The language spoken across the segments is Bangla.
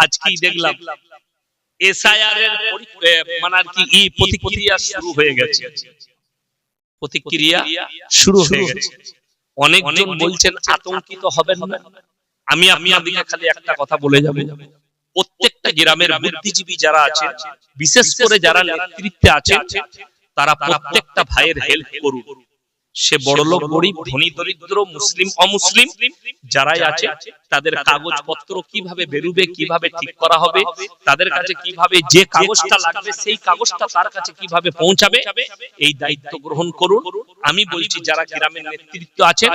আজকেই দেখলাম এসআইআর এর মানে আর কি প্রতিক্রিয়া শুরু হয়ে গেছে, প্রতিক্রিয়া শুরু হয়ে গেছে। অনেকজন বলছেন আতঙ্কিত হবেন না। আমি আপনাদেরকে খালি একটা কথা বলে যাব, প্রত্যেকটা গ্রামের বুদ্ধিজীবী যারা আছে, বিশেষ করে যারা নেতৃত্বে আছে, তারা প্রত্যেকটা ভাইয়ের হেল্প করুন। সে বড়লোক গরিব ধনী দরিদ্র মুসলিম অমুসলিম যারাই আছে, তাদের কাগজপত্র কিভাবে বেরোবে, কিভাবে ঠিক করা হবে, তাদের কাছে কিভাবে যে কাগজটা লাগবে সেই কাগজটা তার কাছে কিভাবে পৌঁছাবে, এই দায়িত্ব গ্রহণ করুন। আমি বলছি যারা গ্রামের নেতৃত্ব আছে,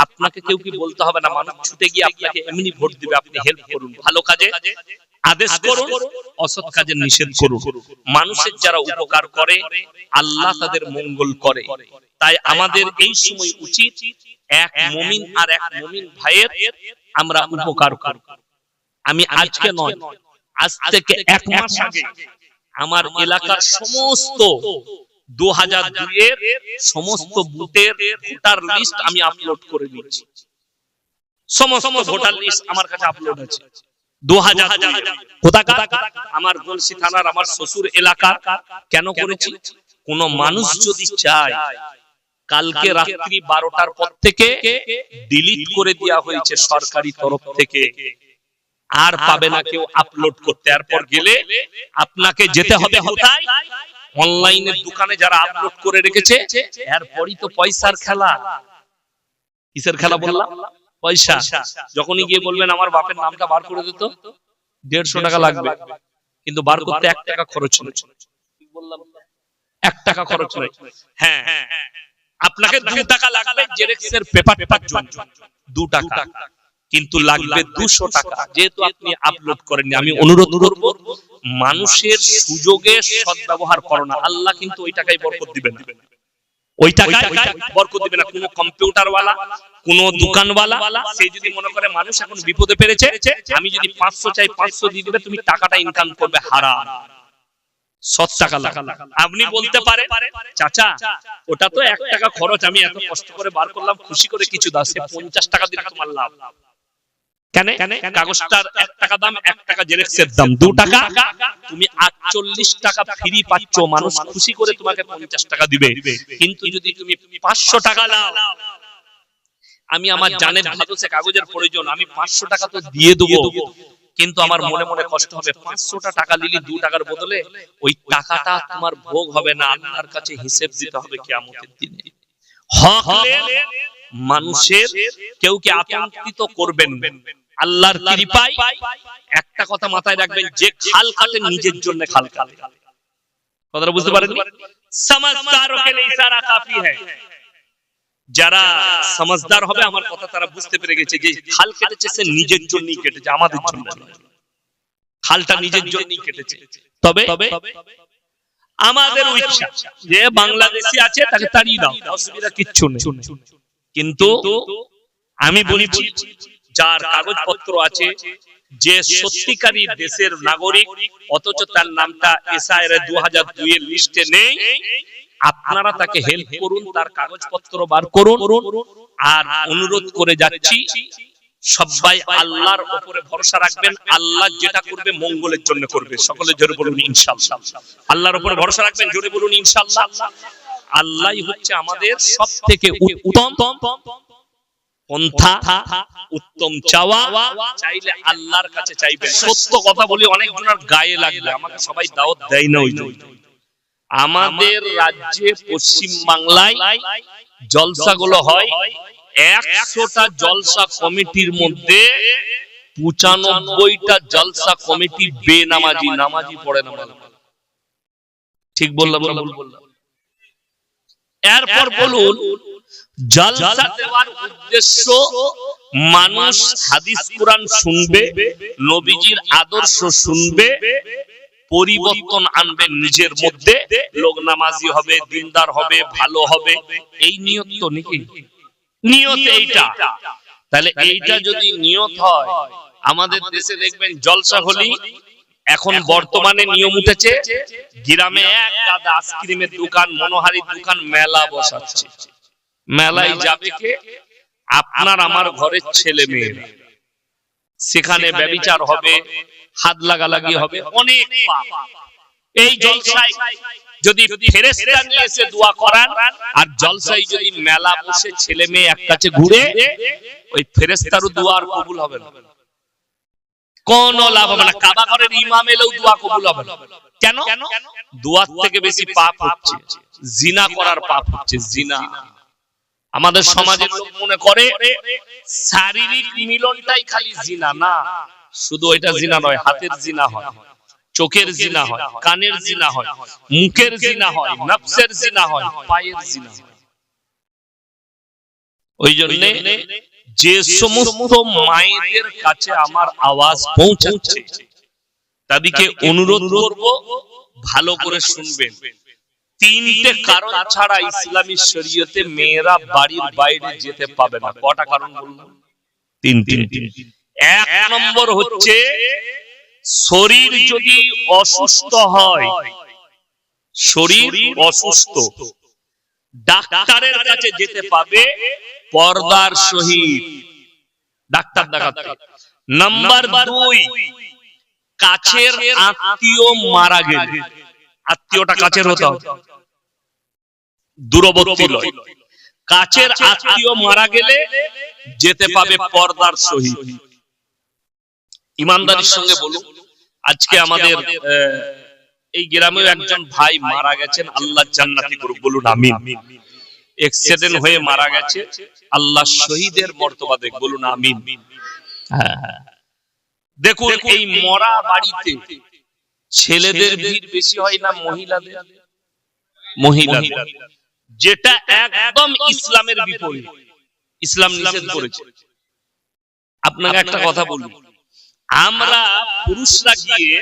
আপনাকে কেউ কি বলতে হবে না, মানুষ ছুটে গিয়ে আপনাকে এমনি ভোট দিবে, আপনি হেল্প করুন, ভালো কাজে আদেশ করুন, অসৎ কাজে নিষেধ করুন। মানুষের যারা উপকার করে আল্লাহ তাদের মঙ্গল করে। তাই আমাদের এই সময় উচিত এক মুমিন আর এক মুমিন ভাইয়ের আমরা উপকার করব। আমি আজকে নয়, আজ থেকে 1 মাস আগে আমার এলাকার সমস্ত 2002 এর সমস্ত বুথের ভোটার লিস্ট আমি আপলোড করে দিয়েছি। সমস্ত ভোটার লিস্ট আমার কাছে আপলোড আছে। 2002 কোথাকার? আমার গলসি থানার আমার শ্বশুর এলাকা। কেন করেছি? কোন মানুষ যদি চায়, কালকে রাত্রি 12টার পর থেকে ডিলিট করে দেওয়া হয়েছে সরকারি তরফ থেকে, আর পাবে না কেউ আপলোড করতে। এরপর গেলে আপনাকে যেতে হবে কোথায়? অনলাইনের দোকানে যারা আপলোড করে রেখেছে। এরপরই তো পয়সার খেলা। কিসের খেলা বললাম? পয়সা। যখনই গিয়ে বলবেন আমার বাপের নামটা বার করে দিত, 150 টাকা লাগবে, কিন্তু বার করতে 1 টাকা খরচ নেই। বললাম 1 টাকা খরচ নেই। হ্যাঁ, আপনাকে 2 টাকা লাগবে জেরক্সের পেপারটার জন্য, 2 টাকা, কিন্তু লাগবে 200 টাকা যেহেতু আপনি আপলোড করেননি। আমি অনুরোধ করব মানুষের সুযোগে সদ্ব্যবহার করো না, আল্লাহ কিন্তু ওই টাকায় বরকত দিবেন না, ওই টাকায় বরকত দিবেন না। কোন কম্পিউটারওয়ালা, কোন দোকানওয়ালা সে যদি মনে করে মানুষ এখন বিপদে পড়েছে, আমি যদি 500 চাই 500 দিয়ে দিবে, তুমি টাকাটা ইনকাম করবে হারাম। 100 টাকা লাগবে। আপনি বলতে পারেন চাচা ওটা তো 1 টাকা খরচ, আমি এত কষ্ট করে বার করলাম, খুশি করে কিছু দাও, সে 50 টাকা দিলে তোমার লাভ। কেন? কাগজটার 1 টাকা দাম, 1 টাকা জেরক্সের দাম 2 টাকা, তুমি 48 টাকা ফ্রি পাচ্ছ, মানুষ খুশি করে তোমাকে 50 টাকা দিবে। কিন্তু যদি তুমি 500 টাকা দাও, আমি আমার জানের ভালো সে কাগজের প্রয়োজন, আমি 500 টাকা তো দিয়ে দেবো, কিন্তু আমার মনে মনে কষ্ট হবে, 500 টাকা দিলি 2 টাকার বদলে ওই টাকাটা তোমার ভোগ হবে না, আল্লাহর কাছে হিসেব দিতে হবে কিয়ামতের দিনে। হক মানুষের কেউ কে আতঙ্কিত করবেন, আল্লাহর কৃপায় একটা কথা মাথায় রাখবেন, যে খাল কাটে নিজের জন্য খাল কাটে। কথাটা বুঝতে পারেন? সমঝদারোं के लिए इशारा काफी है। যারা সমঝদার হবে আমার কথা তারা বুঝতে পেরে গেছে যে খাল কেটেছে সে নিজের জন্যই কেটেছে, আমাদের জন্য নয়। খালটা নিজের জন্যই কেটেছে। তবে আমাদের ইচ্ছা যে বাংলাদেশি আছে তাকে তাড়িয়ে দাও, অসুবিধা কিচ্ছু নেই। কিন্তু আমি বলছি যার কাগজপত্র আছে, যে সত্যিকারী দেশের নাগরিক অথচ তার নামটা এসআইআর 2002 এর লিস্টে নেই, আপনারা তাকে হেল্প করুন, তার কাগজপত্র বার করুন। আর অনুরোধ করে যাচ্ছি সবাই আল্লাহর উপরে ভরসা রাখবেন, আল্লাহ যেটা করবে মঙ্গলের জন্য করবে। সকলে জোরে বলুন ইনশাআল্লাহ। আল্লাহর উপরে ভরসা রাখবেন, জোরে বলুন ইনশাআল্লাহ। আল্লাহই হচ্ছে আমাদের সবথেকে উত্তম পন্থা, উত্তম চাওয়া। চাইলে আল্লাহর কাছে চাইবেন। সত্য কথা বলি, অনেক জনের গায়ে লাগবে, আমাকে সবাই দাওয়াত দেয় না। ওই আমাদের রাজ্যে পশ্চিম বাংলায় জলসাগুলো হয়, 100টা জলসা কমিটির মধ্যে 95টা জলসা কমিটি বেনামাজি, নামাজি পড়ে না। ঠিক বললাম? এরপর বলুন জলসা দেওয়ার উদ্দেশ্য মানুষ হাদিস কোরআন শুনবে, নবীজির আদর্শ শুনবে, পরিবর্তন আনবে নিজের মধ্যে, লোক নামাজি হবে, দিনদার হবে, ভালো হবে, এই নিয়ত তো নাকি? নিয়ত এইটা। তাহলে এইটা যদি নিয়ত হয়, আমাদের দেশে দেখবেন জলসা হলি এখন বর্তমানে নিয়ম উঠেছে, গ্রামে এক দাদা আইসক্রিমের দোকান, মনোহারীর দোকান, মেলা বসাচ্ছে। মেলায় যাবে কে? আপনার আমার ঘরের ছেলে মেয়েরা। সেখানে ব্যভিচার হবে, হাত লাগালাগি হবে, অনেক পাপ। এই জলসায় যদি ফেরেশতা নিয়ে এসে দোয়া করান, আর জলসায় যদি মেলা বসে ছেলে মেয়ে এক কাছে ঘুরে, ওই ফেরেশতারও দোয়া আর কবুল হবে না, কোনো লাভ হবে না। কাবা ঘরের ইমাম এলেও দোয়া কবুল হবে না। কেন? দোয়ার থেকে বেশি পাপ হচ্ছে জিনা করার পাপ হচ্ছে জিনা। আমাদের সমাজের লোক মনে করে শারীরিক মিলনটাই খালি জিনা, না, শুধু এটা জিনা নয়, হাতের জিনা হয়, চোখের জিনা হয়, কানের জিনা হয়, মুখের জিনা হয়, নফসের জিনা হয়, পায়ের জিনা হয়। ওই জন্য যে সমস্ত মায়েদের কাছে আমার আওয়াজ পৌঁছাচ্ছে তাদেরকে অনুরোধ করব, ভালো করে শুনবেন। তিনটে কারণ ছাড়া ইসলামী শরীয়তে মেয়েরা বাড়ির বাইরে যেতে পাবে না। কটা কারণ বলবো? তিনটে। এক নম্বর হচ্ছে, শরীর যদি অসুস্থ হয়, শরীর অসুস্থ, ডাক্তারের কাছে যেতে পাবে পর্দার সহিত, ডাক্তার দেখাতে। নাম্বার 2, কাছের আত্মীয় মারা গেলে, আত্মীয়টা কাছের হতে হবে, দূরবর্তী নয়, কাছের আত্মীয় মারা গেলে যেতে পাবে পর্দার সহিত। ইমানদারির সঙ্গে বলুন, আজকে আমাদের এই গ্রামেও একজন ভাই মারা গেছেন, আল্লাহ জান্নাতি করুক, বলুন আমিন। অ্যাক্সিডেন্ট হয়ে মারা গেছে, আল্লাহ শহীদের মর্তবা দেখ, বলুন আমিন। দেখুন, এই মরা বাড়িতে ছেলেদের ভিড় বেশি হয় না মহিলাদের? মহিলাদের, যেটা একদম ইসলামের বিপরীত, ইসলাম নিষেধ করেছে। আপনাকে একটা কথা বলি, আমরা পুরুষরা গিয়ে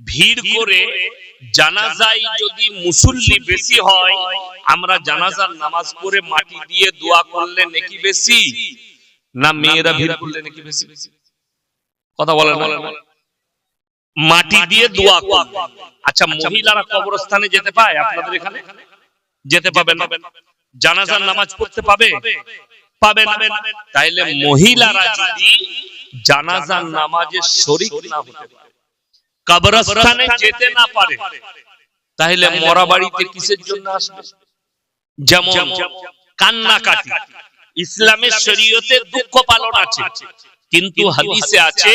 ভিড় করে জানাজায় যদি মুসল্লি বেশি হয়, আমরা জানাজার নামাজ পড়ে মাটি দিয়ে দোয়া করলে নেকি বেশি, না মেয়েরা ভিড় করলে নেকি বেশি? কথা বলেন না, মাটি দিয়ে দোয়া করলে। আচ্ছা, মহিলারা কবরস্থানে যেতে পায়? আপনাদের এখানে যেতে পাবে না। জানাজার নামাজ পড়তে পাবে? পাবে না। তাইলে মহিলারা যদি জানাজার নামাজে শরীক না হতে পারে, কবরস্থানে যেতে না পারে, তাহলে মরা বাড়িতে কিসের জন্য আসবে? যেমন কান্নাকাটি, ইসলামের শরীয়তে দুঃখ পালন আছে, কিন্তু হাদিসে আছে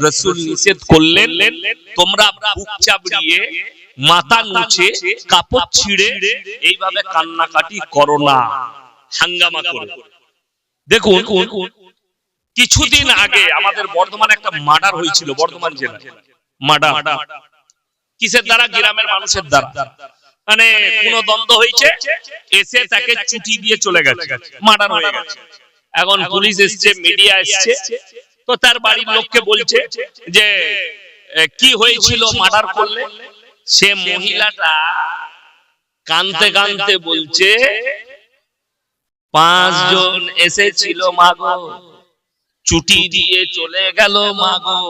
রাসূল নিষেধ করলেন, তোমরা বুক চাবড়িয়ে, মাথা নুচে, কাপড় ছিঁড়ে এইভাবে কান্নাকাটি করো না, হাঙ্গামা করো। দেখুন, কিছুদিন আগে আমাদের বর্ধমানে একটা মার্ডার হয়েছিল, বর্ধমান জেলায় মার্ডার। কিসের দ্বারা? গ্রামের মানুষের দ্বারা। মানে কোন দ্বন্দ্ব হয়েছে, এসে তাকে ছুটি দিয়ে চলে গেছে, মার্ডার হয়ে গেছে। এখন পুলিশ এসছে, মিডিয়া এসছে, তো তার বাড়ির লোককে বলছে যে কি হয়েছিল মার্ডার করলে। সে মহিলাটা কাঁদতে কাঁদতে বলছে, 5 জন এসেছিল মাগো, ছুটি দিয়ে চলে গেল মাগো।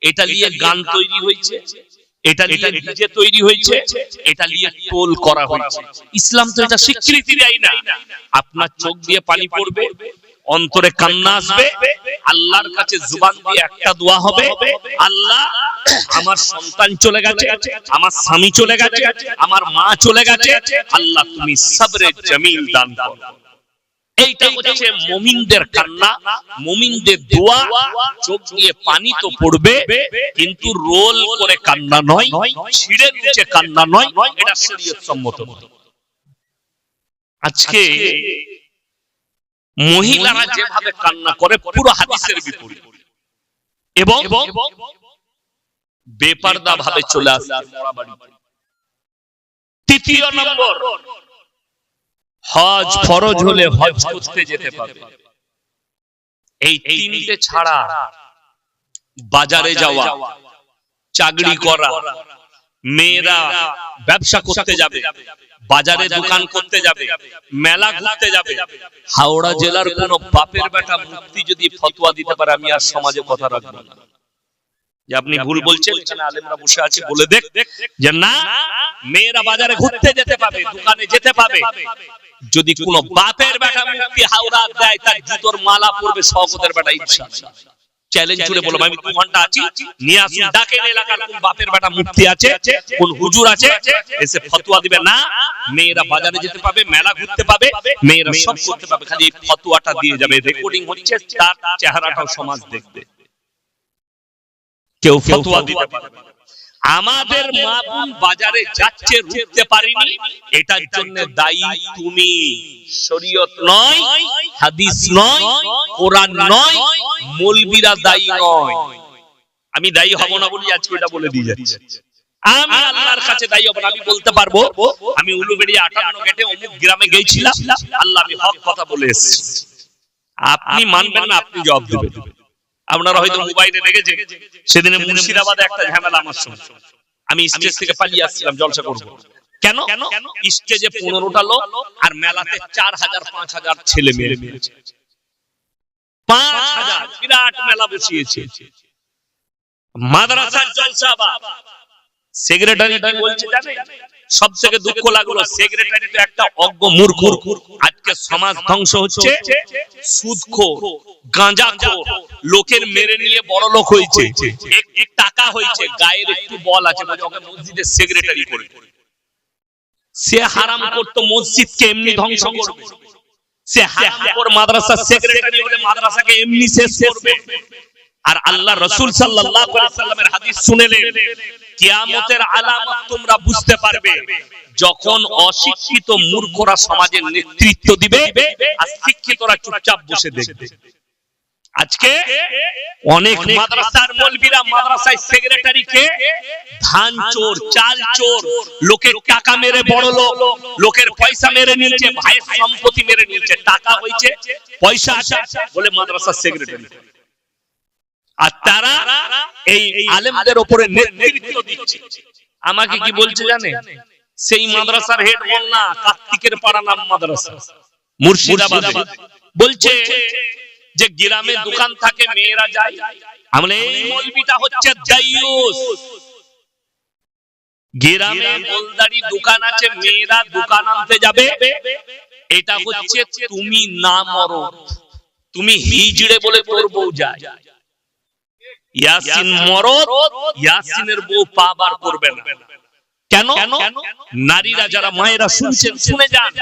এটা নিয়ে গান তৈরি হয়েছে, এটা নিয়ে ডিজে তৈরি হয়েছে, এটা নিয়ে টোল করা হয়েছে। ইসলাম তো এটা স্বীকৃতি দেয় না। আপনার চোখ দিয়ে পানি পড়বে, অন্তরে কান্না আসবে, আল্লাহর কাছে জুবান দিয়ে একটা দোয়া হবে, আল্লাহ আমার সন্তান চলে গেছে, আমার স্বামী চলে গেছে, আমার মা চলে গেছে, আল্লাহ তুমি সবরে জমিল দান করো। এইটা হচ্ছে মুমিনদের কান্না, মুমিনদের দোয়া। চোখ দিয়ে পানি তো পড়বে, কিন্তু রোল করে কান্না নয়, ছিঁড়ে নিচে কান্না নয়, এটা শরীয়ত সম্মত। আজকে মহিলারা যেভাবে কান্না করে পুরো হাদিসের বিপরীত, এবং বেপরদা ভাবে চলে আসে মরা বাড়িতে। তৃতীয় নম্বর, হজ ফরজ হলে হজ করতে যেতে পাবে। এই তিনটে ছাড়া বাজারে যাওয়া, চাকরি করা, মেয়েরা ব্যবসা করতে যাবে, বাজারে দোকান করতে যাবে, মেলা ঘুরতে যাবে। হাওড়া জেলার কোন বাপের বেটা মুফতি যদি ফতোয়া দিতে পারে, আমি আর সমাজে কথা রাখবো না যে আপনি ভুল বলছেন, এখানে আলেমরা বসে আছে, বলে দেখ যে না, মেয়েরা বাজারে ঘুরতে যেতে পাবে, দোকানে যেতে পাবে। যদি কোন বাপের বেটা মুফতি হাওড়া দেয়, তার জুতোর মালা পরবে শওকতের বেটা ইনশাআল্লাহ। চ্যালেঞ্জ করে বললাম আমি 2 ঘন্টা আছি, নিয়ে আসুন, ডাকেন এলাকার কোন বাপের বেটা মুফতি আছে, কোন হুজুর আছে, এসে ফতোয়া দিবে। না, মেয়েরা বাজারে যেতে পাবে, মেলা ঘুরতে পাবে, মেয়েরা সব করতে পাবে, খালি এই ফতোয়াটা দিয়ে যাবে। রেকর্ডিং হচ্ছে, তার চেহারাটাও সমাজ দেখবে, কেউ ফতোয়া দিতে পারবে। আমাদের মা বোন বাজারে যাচ্ছে, রুখতে পারিনি, এটার জন্য দায়ী তুমি। শরীয়ত নয়, হাদিস নয়, কোরআন নয়, মৌলবীরা দায়ী নয়। আমি দায়ী হব না বলি আজকে এটা বলে দিয়ে যাচ্ছি। আমি আল্লাহর কাছে দায়ী হব না। আমি বলতে পারবো আমি উলুবেড়িয়া 58 গেটে অমুক গ্রামে গিয়েছিলাম, আল্লাহ আমি হক কথা বলে এসেছি। আপনি মানবেন না, আপনি জবাব দেবেন। আপনারা হয়তো মোবাইলে দেখেছেন, সেদিনে মুর্শিদাবাদে একটা ঝামেলা আমার সঙ্গে। আমি স্টেজ থেকে পালিয়ে আসছিলাম জলসা করব। কেন? স্টেজে 15টা লোক আর মেলাতে 4000-5000 ছেলে মেয়ে, 5000 বিরাট মেলা বসিয়েছে। মাদ্রাসার জলসা। সেক্রেটারি কি বলছে জানেন? সব থেকে দুঃখ লাগলো, সেক্রেটারি তো একটা অজ্ঞ মূর্খ। আজকে সমাজ ধ্বংস হচ্ছে, সুদখোর, গাঁজাখোর, লোকের মেরে নিয়ে বড় লোক হয়েছে, একটি টাকা হয়েছে, গায়ের একটু বল আছে, ওকে মসজিদের সেক্রেটারি করে। সে হারাম করতো, মসজিদকে এমনি ধ্বংস করবে। সে হারাম করে মাদ্রাসার সেক্রেটারি হলে মাদ্রাসাকে এমনি শেষ করবে। আর আল্লাহ রাসূল সাল্লাল্লাহু আলাইহি সাল্লামের হাদিস শুনেলেন, কিয়ামতের আলামত তোমরা বুঝতে পারবে যখন অশিক্ষিত মূর্খরা সমাজের নেতৃত্ব দিবে আর শিক্ষিতরা চুপচাপ বসে দেখবে। আজকে অনেক মাদ্রাসার মৌলবীরা মাদ্রাসায় সেক্রেটারিকে ধান চোর, চাল চোর, লোকের টাকা মেরে বড় লোক, লোকের পয়সা মেরে নিয়েছে, ভাইয়ের সম্পত্তি মেরে নিয়েছে, টাকা হয়েছে, পয়সা আছে বলে মাদ্রাসার সেক্রেটারি। আর তারা এই আলেমদের উপরে নেতৃত্ব দিচ্ছে। আমাকে কি বলছে জানে? সেই মাদ্রাসার হেড বল না, কার্তিকের পাড়া নাম মাদ্রাসা, মুর্শিদাবাদে। বলছে যে গ্রামে দোকান থাকে, মেয়েরা যায়। আমলে এই মৌলবীটা হচ্ছে দাইয়ুস। গ্রামে গোলদারি দোকান আছে, মেয়েরা দোকান আনতে যাবে, এটা হচ্ছে তুমি না মরো, তুমি হিজড়ে বলে তোর বউ যায়। ইয়াসিন মরদ, ইয়াসিনের বউ পা বার করবে না। কেন? নারীরা, যারা মায়েরা শুনছেন শুনে যান,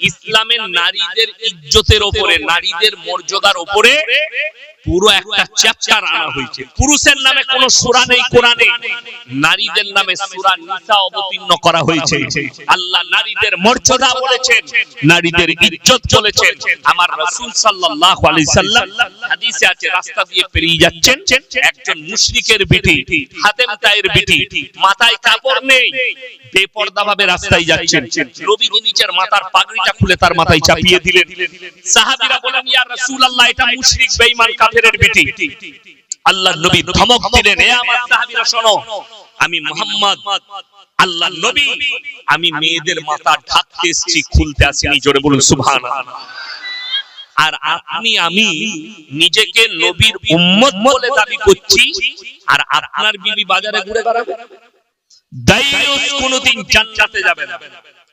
ইসলামের নারীদের ইজ্জতের উপরে, নারীদের মর্যাদার উপরে পুরো একটা চ্যাপ্টার আনা হয়েছে। পুরুষের নামে কোনো সূরা নেই কোরআনে, নারীদের নামে সূরা নিসা অবতীর্ণ করা হয়েছে। আল্লাহ নারীদের মর্যাদা বলেছেন, নারীদের ইজ্জত বলেছেন। আমার রাসূল সাল্লাল্লাহু আলাইহি সাল্লাম হাদিসে আছে, রাস্তা দিয়ে পেরিয়ে যাচ্ছেন, একজন মুশরিকের বিটি, হাতেম তায়ের বিটি, মাথায় কাপড় নেই, বেপরদা ভাবে রাস্তায় যাচ্ছেন। নবীজি নিচের মাথার পাগড়িটা খুলে তার মাথায় চাপিয়ে দিলেন। সাহাবীরা বলেন, ইয়া রাসূলুল্লাহ, এটা মুশরিক বেঈমান কাফেরের বিটি। আল্লাহর নবী ধমক দিলেন, হে আমার সাহাবীরা শোনো, আমি মুহাম্মদ আল্লাহর নবী, আমি মেয়েদের মাথা ঢাকতে এসেছি, খুলতে আসিনি। জোরে বলুন সুবহানাল্লাহ। আর আপনি আমি নিজেকে নবীর উম্মত বলে দাবি করছি, আর আপনার বিবি বাজারে ঘুরে বেড়াবে। দাইয়ুস কোনদিন জান্নাতে যাবে না।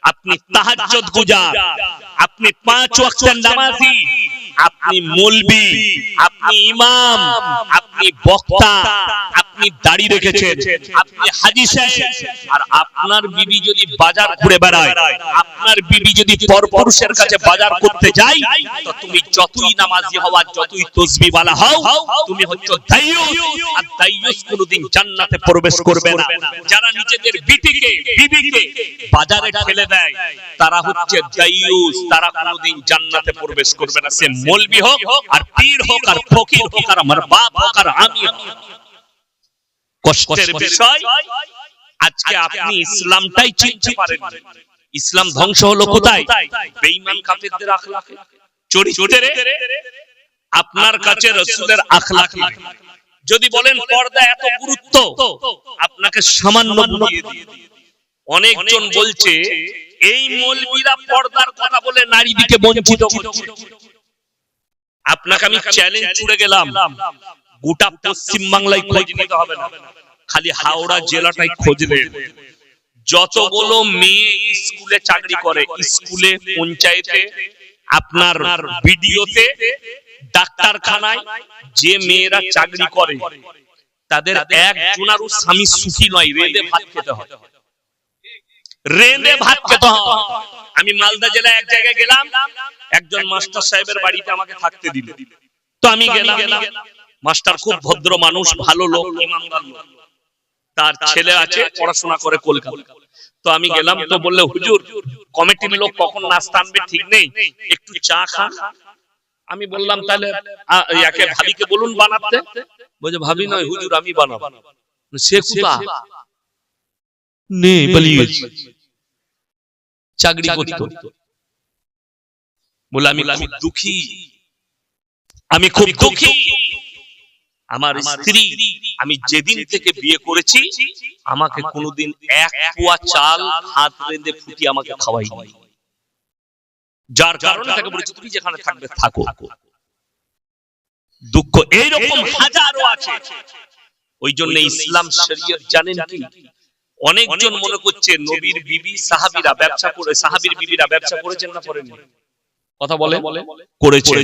আপনি তাহাজ্জুদ গুজার, আপনি 5 ওয়াক্তের নামাজি, আপনি মৌলবি, আপনি ইমাম, আপনি বক্তা, আপনি দাড়ি রেখেছেন, আপনি হাজী সাহেব, আর আপনার বিবি যদি বাজার ঘুরে বেড়ায়, আপনার বিবি যদি পরপুরুষের কাছে বাজার করতে যায়, তো তুমি যতই নামাজি হও আর যতই তাসবিহ ওয়ালা হও, তুমি হচ্ছো দাইয়ুস। আর দাইয়ুস কোনদিন জান্নাতে প্রবেশ করবে না। যারা নিজেদের বিটিকে, বিবিকে বাজারে ঠেলে দেয়, তারা হচ্ছে দাইয়ুস, তারা কোনদিন জান্নাতে প্রবেশ করবে না। সে মৌলবি হোক আর পীর হোক আর ফকির হোক আর আমার বাপ হোক আর আমি হোক। কষ্টের বিষয়, আজকে আপনি ইসলামটাই চিনতে পারেন। ইসলাম ধ্বংস হলো কোথায়? বেঈমান কাফেরদের আখলাকে, চরিত্রে। আপনার কাছে রাসূলের আখলাক নেই। যদি বলেন পর্দা এত গুরুত্ব, আপনাকে সামান্য বুঝিয়ে দিই। অনেকজন বলছে এই মৌলবীরা পর্দার কথা বলে নারীদিকে বঞ্চিত করছে। আপনাকে আমি চ্যালেঞ্জ ছুড়ে গেলাম, গোটা পশ্চিম বাংলায় খোঁজ নিতে হবে না, খালি হাওড়া জেলাটাই খোঁজ নেন। যতগুলো মেয়ে স্কুলে চাকরি করে, স্কুলে, পঞ্চায়েতে, আপনার বিডিওতে, ডাক্তারখানায় যে মেয়েরা চাকরি করে তাদের একজনারও স্বামী সুখী নয়, রেঁধে ভাত খেতে হয়, রেঁধে ভাত খেতে হয়। আমি মালদা জেলায় এক জায়গায় গেলাম, একজন মাস্টার সাহেবের বাড়িতে আমাকে থাকতে দিল। তো আমি গেলাম, মাস্টার খুব ভদ্র মানুষ, ভালো লোক, ইমানদার লোক। তার ছেলে আছে, পড়াশোনা করে কলকাতা। তো আমি গেলাম, তো বললে হুজুর কমিটির লোক কখন নাস্তা আনবে ঠিক নেই, একটু চা খান। আমি বললাম তাহলে একে ভাবিকে বলুন বানাতে। বলছে ভাবি নয় হুজুর, আমি বানাবো। সে কোথা নেই বলিয়ে চাকরি করতো। বলে আমি খুব দুঃখী, আমি খুব দুঃখী। আমার স্ত্রী আমি যেদিন থেকে বিয়ে করেছি আমাকে কোনোদিন এক পোয়া চাল ভাত রেঁধে ফুটিয়ে আমাকে খাওয়াইনি। যার কারণে তাকে বলেছি তুমি যেখানে থাকবে থাকো। দুঃখ এইরকম হাজারো আছে। ওই জন্য ইসলাম শরীয়ত জানেন কি, অনেকজন মনে করছে নবীর বিবি সাহাবীরা ব্যবসা করে, সাহাবীর বিবিরা ব্যবসা করেছেন না করেননি? কথা বলে করেছে।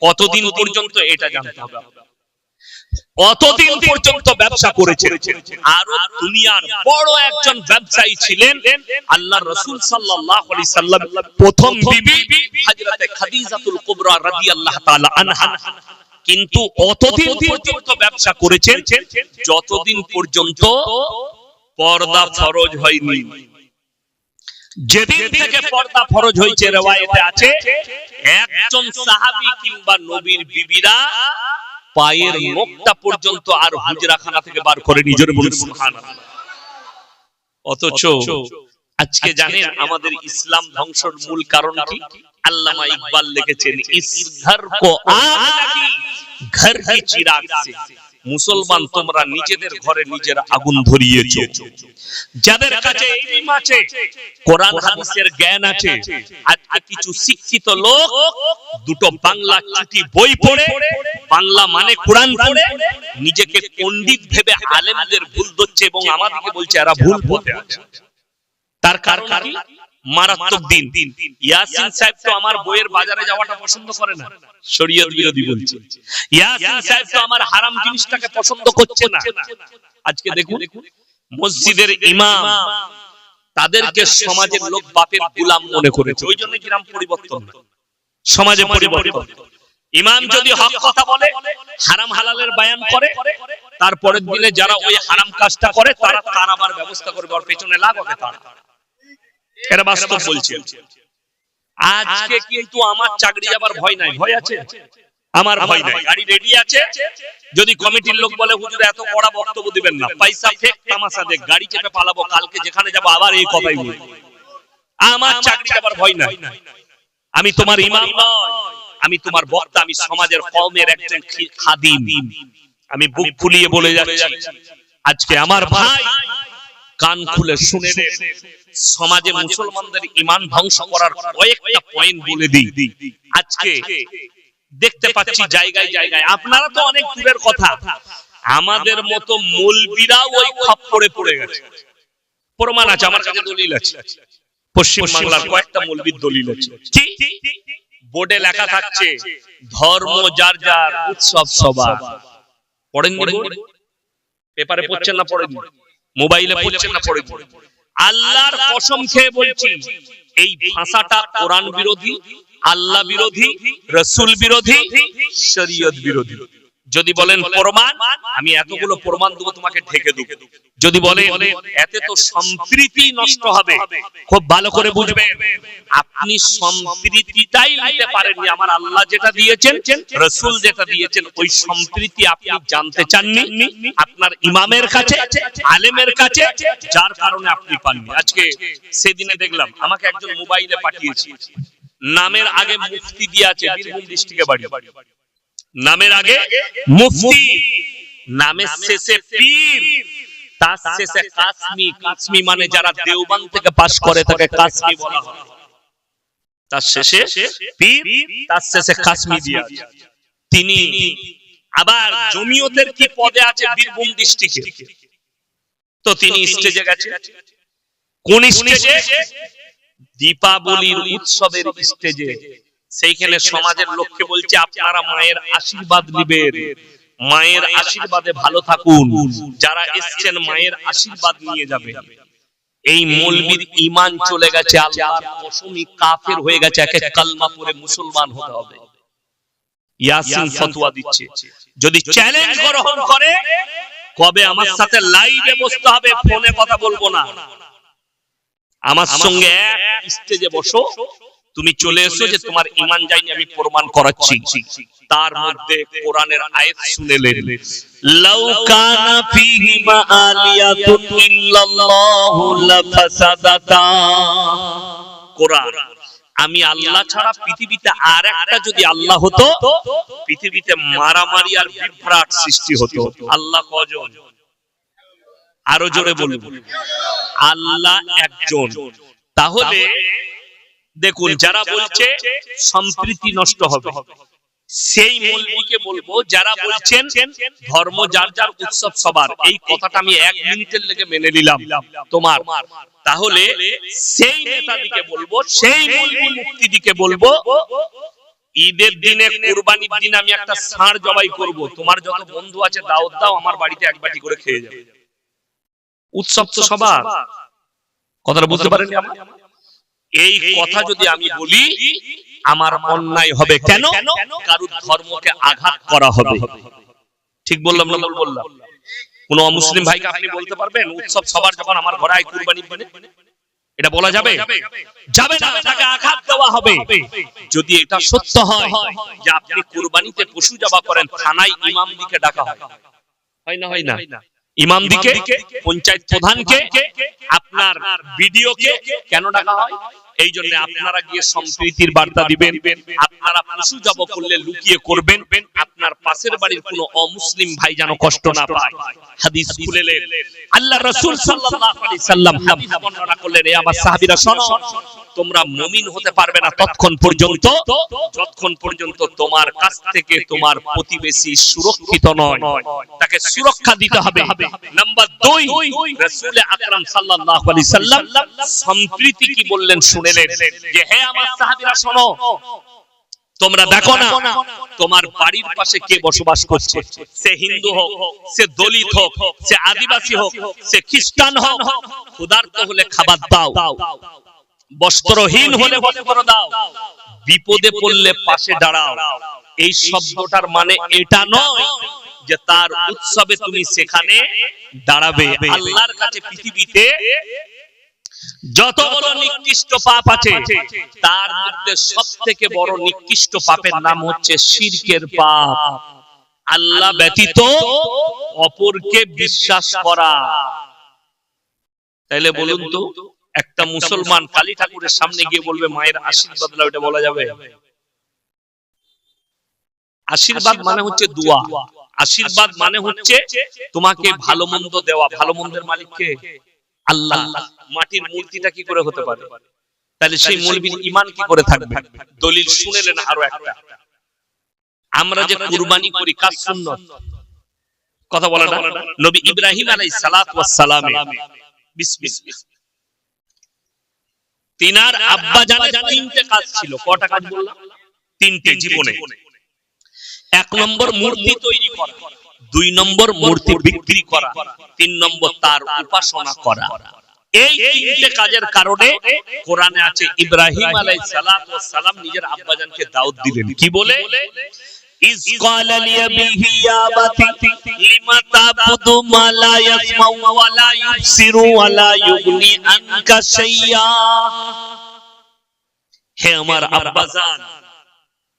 কতদিন পর্যন্ত এটা জানতে হবে, কতদিন পর্যন্ত ব্যবসা করেছে। আর দুনিয়ার বড় একজন ব্যবসায়ী ছিলেন আল্লাহর রাসূল সাল্লাল্লাহু আলাইহি সাল্লাম প্রথম বিবি হযরতে খাদিজাতুল কুবরা রাদিয়াল্লাহু তাআলা আনহা। কিন্তু অতদিন পর্যন্ত ব্যবসা করেছেন যতদিন পর্যন্ত পর্দা ফরজ হয়নি। যেদিন থেকে পর্দা ফরজ হয়েছে রওয়ায়েতে আছে একজন সাহাবী কিংবা নবীর বিবিরা পায়ের নখটা পর্যন্ত আর হুজরাখানা থেকে বার করে নিজের বলে সুবহানাল্লাহ। অথচ আজকে জানেন আমাদের ইসলাম ধ্বংসের মূল কারণ কি? আল্লামা ইকবাল লিখেছেন ইস ঘর কো আগ লাগি ঘর কি চিরাগ সে। মুসলমান তোমরা নিজেদের ঘরে নিজের আগুন ধরিয়েছো। যাদের কাছে ইলম আছে, কোরআন হাদিসের জ্ঞান আছে, আজকে কিছু শিক্ষিত লোক দুটো বাংলা চিঠি বই পড়ে, বাংলা মানে কোরআন পড়ে নিজেকে পণ্ডিত ভেবে আলেমদের ভুল ধরছে এবং আমাদেরকে বলছে এরা ভুল পথে আছে। তার কারণ কি? মারাত্মক দিন। ইয়াসিন সাহেব তো আমার বইয়ের বাজারে যাওয়াটা পছন্দ করে না, শরীয়ত বিরোধী বলছে। ইয়াসিন সাহেব তো আমার হারাম জিনিসটাকে পছন্দ করছে না। আজকে দেখুন মসজিদের ইমাম তাদেরকে সমাজের লোক বাপের গোলাম মনে করেছে, ওই জন্য কিরাম পরিবর্তন সমাজে পরিবর্তন। ইমাম যদি হক কথা বলে, হারাম হালালের বয়ান করে, তারপরের দিনে যারা ওই হারাম কাজটা করে তারা তারাবার ব্যবস্থা করবে, ওর পেছনে লাগাবে তারা। এরা বাস্তব বলছে। আজকে কিন্তু আমার চাকরি যাবার ভয় নাই, ভয় আছে আমার, ভয় নাই, গাড়ি রেডি আছে। যদি কমিটির লোক বলে হুজুর এত কড়া বক্তব্য দিবেন না, পয়সা ফেক তামাশা দেখ, গাড়ি চেপে পালাবো, কালকে যেখানে যাবো আবার এই কথাই বলবো। আমার চাকরি যাবার ভয় নাই। আমি তোমার ইমাম নয়, আমি তোমার বক্তা, আমি সমাজের কওমের একজন খাদিম। আমি বুক ফুলিয়ে বলে যাচ্ছি আজকে আমার ভাই কান খুলে শুনে নেন, সমাজে মুসলমানদের ঈমান ধ্বংস করার কয়েকটা পয়েন্ট বলে দিই। আজকে দেখতে পাচ্ছি জায়গায় জায়গায়, আপনারা তো অনেক দূরের কথা, আমাদের মতো মৌলবীরাও ওই খপ্পরে পড়ে গেছে। প্রমাণ আছে, আমার কাছে দলিল আছে, পশ্চিম বাংলার কয়েকটা মৌলবীর দলিল আছে। বোর্ডে লেখা থাকছে ধর্ম যার যার, উৎসব সবার। পড়েননি? পেপারে পড়ছেন না পড়েননি? মোবাইলে পড়ছেন না পড়েননি? আল্লাহর কসম খেয়ে বলছি এই ভাষাটা কোরআন বিরোধী, আল্লাহ বিরোধী, রাসূল বিরোধী, শরীয়ত বিরোধী। যদি বলেন প্রমাণ, আমি এতগুলো প্রমাণ দেব, তোমাকে ঢেকে দেব। যদি বলেন এতে তো সম্প্রীতি নষ্ট হবে, খুব ভালো করে বুঝবেন আপনি সম্প্রীতিটাই নিতে পারেননি। আমার আল্লাহ যেটা দিয়েছেন, রাসূল যেটা দিয়েছেন, ওই সম্প্রীতি আপনি জানতে চাননি আপনার ইমামের কাছে, আলেমের কাছে, যার কারণে আপনি পাননি। আজকে সেদিনে দেখলাম আমাকে একজন মোবাইলে পাঠিয়েছে, নামের আগে মুফতি দিয়ে আছে, বীরভূম ডিস্ট্রিক্টে বাড়ি, নামের আগে মুফতি, নামের শেষে পীর, তার শেষে কাসমি। কাসমি মানে যারা দেওবন্দ থেকে পাস করে তাকে কাসমি বলা হয়। তার শেষে পীর, তার শেষে কাসমি দিয়ে আছে। তিনি আবার জমিয়তের কি পদে আছে বীরভূম ডিস্ট্রিক্টে। তো তিনি স্টেজে গেছে, কোন স্টেজে? দীপাবলির উৎসবের স্টেজে। সেইখানে সমাজের লোককে বলছে আপনারা মায়ের আশীর্বাদ নেবেন, মায়ের আশীর্বাদে ভালো থাকুন, যারা এসছেন মায়ের আশীর্বাদ নিয়ে যাবে। এই মৌলবীর ঈমান চলে গেছে, আল্লাহর কসমি কাফের হয়ে গেছে, একে কালমা পড়ে মুসলমান হতে হবে। ইয়াসিন ফতোয়া দিচ্ছে, যদি চ্যালেঞ্জ গ্রহণ করে কবে আমার সাথে লাইভে বসতে হবে, ফোনে কথা বলবো না, আমার সঙ্গে এক স্টেজে বসো, তুমি চলে এসো যে তোমার ঈমান যায়নি আমি প্রমাণ করাচ্ছি। তার মধ্যে কোরআনের আয়াত শুনেলেন, লাউ কানা ফীহিমা আলিয়াতুন ইল্লাল্লাহু লাফাসাদাতা। কোরআন, আমি আল্লাহ ছাড়া পৃথিবীতে আর একটা যদি আল্লাহ হতো, পৃথিবীতে মারামারি আর বিভ্রাট সৃষ্টি হতো। আল্লাহ কজন? আরো জোরে বলুন, আল্লাহ একজন। তাহলে দেখুন, যারা বলছে সম্প্রীতি নষ্ট হবে, সেই মৌলবীকে বলবো যারা বলছেন ধর্ম যার যার উৎসব সবার, এই কথাটা আমি 1 মিনিটের লেগে মেনে নিলাম তোমার, তাহলে সেই নেতাদিকে বলবো, সেই মৌলবী মুফতিদিকে বলবো, ঈদের দিনে কুরবানির দিন আমি একটা ষাঁড় জবাই করব, তোমার যত বন্ধু আছে দাওয়াত দাও, আমার বাড়িতে এক বাটি করে খেয়ে যাবে। উৎসব তো সবার, কথাটা বুঝতে পারেন? এই কথা যদি আমি বলি আমার অন্যায় হবে। কেন? কারণ ধর্মকে আঘাত করা হবে। ঠিক বললাম না? বললাম। কোন মুসলিম ভাইকে আপনি বলতে পারবেন উৎসব সবার যখন আমার ঘরে আয় কুরবানির দিনে? এটা বলা যাবে? যাবে না, তাকে আঘাত দেওয়া হবে। যদি এটা সত্য হয় যে আপনি কুরবানিতে পশু জবাই করেন, থানায় ইমামদিকে ডাকা হয়, হয় না? হয় না? ইমামদিকে, পঞ্চায়েত প্রধানকে, আপনার বিডিওকে কেন ডাকা হয়? এই জন্য আপনারা গিয়ে সম্প্রীতির বার্তা দিবেন। আপনারা পশু জবাই করলে লুকিয়ে করবেন, আপনার পাশের বাড়ির কোনো অমুসলিম ভাই যেন কষ্ট না পায়। হাদিস খুলেলেন, আল্লাহ রাসূল সাল্লাল্লাহু আলাইহি সাল্লাম হাদিস বর্ণনা করলেন, এ আমার সাহাবীরা শোনো, তোমরা মুমিন হতে পারবে না ততক্ষণ পর্যন্ত যতক্ষণ পর্যন্ত তোমার কাছ থেকে তোমার প্রতিবেশী সুরক্ষিত নয়, তাকে সুরক্ষা দিতে হবে। নাম্বার 2, রাসূল আকরাম সাল্লাল্লাহু আলাইহি সাল্লাম সম্প্রীতি কি বললেন শুনেলেন, যে হে আমার সাহাবীরা শোনো, তোমরা দেখো না তোমার বাড়ির পাশে কে বসবাস করছে, সে হিন্দু হোক, সে দলিত হোক, সে আদিবাসী হোক, সে খ্রিস্টান হোক, ক্ষুধার্ত হলে খাবার দাও, বস্ত্রহীন হলে বস্ত্র দাও, বিপদে পড়লে পাশে দাঁড়াও। এই শব্দটার মানে এটা নয় যে তার উৎসবে তুমি সেখানে দাঁড়াবে। আল্লাহর কাছে পৃথিবীতে যত বড় নিকৃষ্ট পাপ আছে, তার মধ্যে সবথেকে বড় নিকৃষ্ট পাপের নাম হচ্ছে শিরকের পাপ। আল্লাহ ব্যতীত অপরকে বিশ্বাস করা। তাইলে বলুন তো, একটা মুসলমান কালী ঠাকুরের সামনে গিয়ে বলবে মায়ের আশীর্বাদ নাও, এটা বলা যাবে? আশীর্বাদ মানে হচ্ছে দোয়া, আশীর্বাদ মানে হচ্ছে তোমাকে ভালো মন্দ দেওয়া। ভালো মন্দের মালিক কে? আল্লাহ। মাটির মূর্তিটা কি করে হতে পারে? তাহলে সেই মৌলবীর ঈমান কি করে থাকবে? দলিল শুনেলেন আরো একটা, আমরা যে কুরবানি করি কার সুন্নাত? কথা বলে না? নবী ইব্রাহিম আলাইহিস সালাতু ওয়াস সালামে বিসমিল্লাহ, তিনার আব্বা জানের 3টে কাজ ছিল। কটা কাজ বললাম? 3টে জীবনে। 1 নম্বর মূর্তি তৈরি করা, 2 নম্বর মূর্তি বিক্রি করা, 3 নম্বর তার উপাসনা করা। এই 3টে কাজের কারণে কোরআনে আছে ইব্রাহিম আলাইহিস সালাতু ওয়াস সালাম নিজের আব্বাজানকে দাওয়াত দিলেন কি বলে? ইজ ক্বালা লিয়াবিহি ইয়া আবাতি লিমা তা'বুদু মা লা ইয়াসমাউ ওয়া লা ইউবসিরু ওয়া লা ইউগনি আনকা শাইয়্যা। হে আমার আব্বাজান,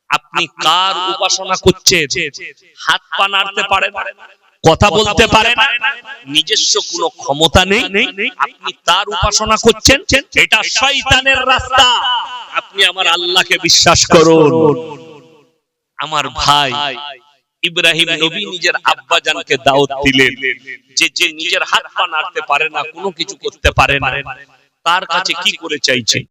আপনি কার উপাসনা করছেন? হাত পা নাড়তে পারেন, কথা বলতে পারেন, নিজস্ব কোনো ক্ষমতা নেই, আপনি তার উপাসনা করছেন, এটা শয়তানের রাস্তা। আপনি আমার আল্লাহকে বিশ্বাস করুন। আমার ভাই ইব্রাহিম নবী নিজের আব্বাজানকে দাওয়াত দিলেন যে নিজের হাত পা নাড়তে পারে না, কোনো কিছু করতে পারে না, তার কাছে কি করে চাইছে?